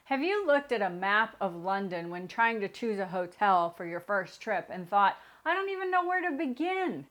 Have you looked at a map of London when trying to choose a hotel for your first trip and thought, I don't even know where to begin?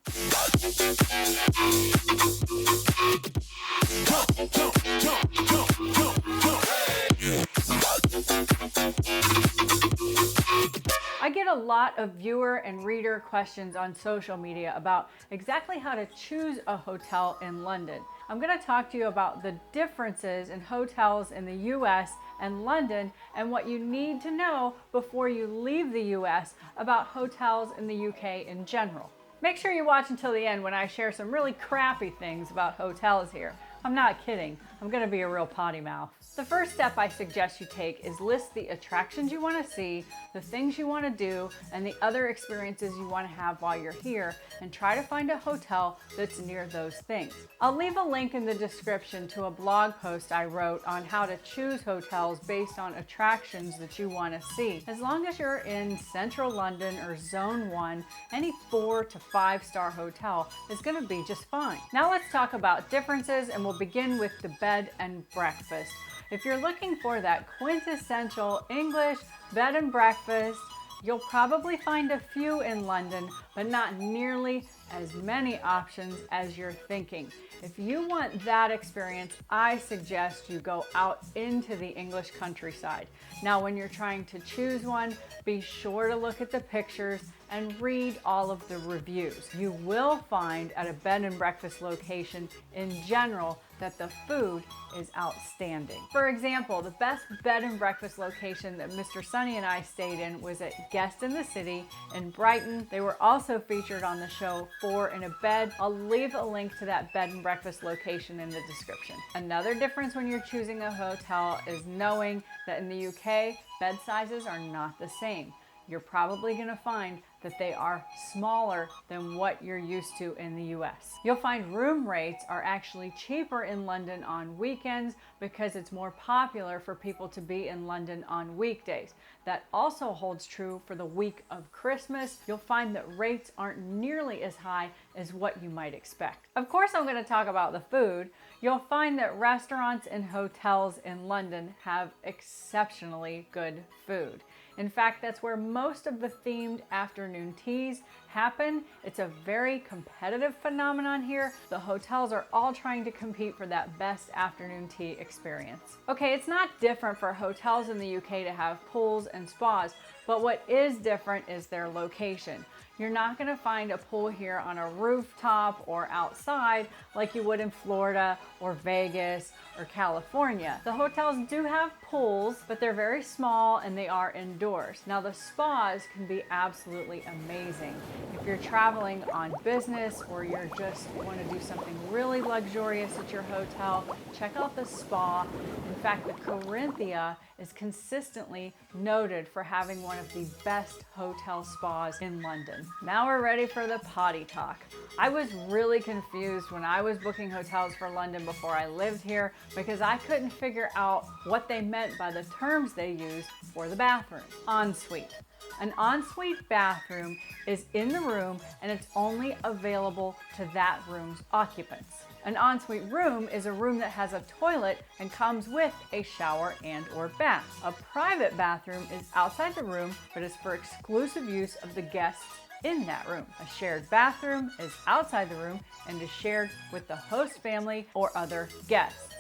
I get a lot of viewer and reader questions on social media about exactly how to choose a hotel in London. I'm going to talk to you about the differences in hotels in the US and London and what you need to know before you leave the US about hotels in the UK in general. Make sure you watch until the end when I share some really crappy things about hotels here. I'm not kidding. I'm going to be a real potty mouth. The first step I suggest you take is list the attractions you want to see, the things you want to do, and the other experiences you want to have while you're here, and try to find a hotel that's near those things. I'll leave a link in the description to a blog post I wrote on how to choose hotels based on attractions that you want to see. As long as you're in central London or zone 1, any 4 to 5-star hotel is going to be just fine. Now let's talk about differences, and we'll begin with the bed and breakfast. If you're looking for that quintessential English bed and breakfast, you'll probably find a few in London, but not nearly as many options as you're thinking. If you want that experience, I suggest you go out into the English countryside. Now, when you're trying to choose one, be sure to look at the pictures and read all of the reviews. You will find at a bed and breakfast location in general that the food is outstanding. For example, the best bed and breakfast location that Mr. Sunny and I stayed in was at Guest in the City in Brighton. They were also featured on the show 4 in a Bed. I'll leave a link to that bed and breakfast location in the description. Another difference when you're choosing a hotel is knowing that in the UK, bed sizes are not the same. You're probably going to find that they are smaller than what you're used to in the US. You'll find room rates are actually cheaper in London on weekends because it's more popular for people to be in London on weekdays. That also holds true for the week of Christmas. You'll find that rates aren't nearly as high as what you might expect. Of course, I'm going to talk about the food. You'll find that restaurants and hotels in London have exceptionally good food. In fact, that's where most of the themed afternoon teas happen. It's a very competitive phenomenon here. The hotels are all trying to compete for that best afternoon tea experience. Okay, it's not different for hotels in the UK to have pools and spas, but what is different is their location. You're not going to find a pool here on a rooftop or outside like you would in Florida or Vegas or California. The hotels do have pools, but they're very small and they are indoors. Now the spas can be absolutely amazing. If you're traveling on business or you're just want to do something really luxurious at your hotel, check out the spa. In fact, the Corinthia is consistently noted for having one of the best hotel spas in London. Now we're ready for the potty talk. I was really confused when I was booking hotels for London before I lived here because I couldn't figure out what they meant by the terms they used for the bathroom. Ensuite. An ensuite bathroom is in the room and it's only available to that room's occupants. An ensuite room is a room that has a toilet and comes with a shower and or bath. A private bathroom is outside the room but is for exclusive use of the guests in that room. A shared bathroom is outside the room and is shared with the host family or other guests.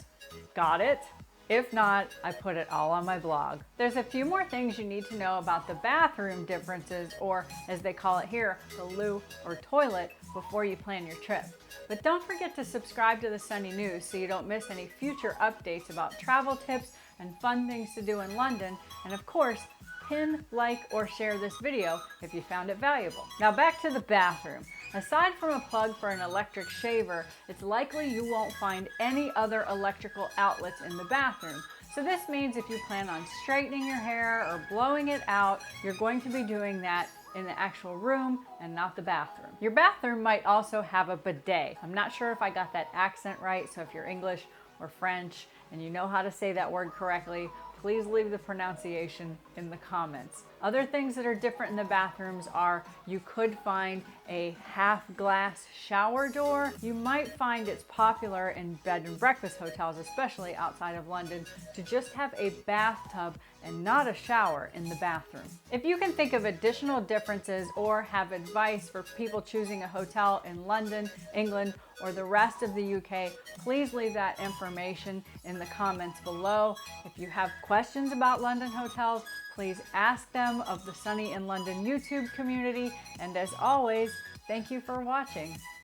Got it? If not, I put it all on my blog. There's a few more things you need to know about the bathroom differences, or as they call it here, the loo or toilet, before you plan your trip. But don't forget to subscribe to the Sunny News so you don't miss any future updates about travel tips and fun things to do in London. And of course, pin, like, or share this video if you found it valuable. Now back to the bathroom. Aside from a plug for an electric shaver, it's likely you won't find any other electrical outlets in the bathroom. So this means if you plan on straightening your hair or blowing it out, you're going to be doing that in the actual room and not the bathroom. Your bathroom might also have a bidet. I'm not sure if I got that accent right, so if you're English or French and you know how to say that word correctly, please leave the pronunciation in the comments. Other things that are different in the bathrooms are you could find a half glass shower door. You might find it's popular in bed and breakfast hotels, especially outside of London, to just have a bathtub and not a shower in the bathroom. If you can think of additional differences or have advice for people choosing a hotel in London, England, or the rest of the UK, please leave that information in the comments below. If you have questions about London hotels, please ask them of the Sunny in London YouTube community. And as always, thank you for watching.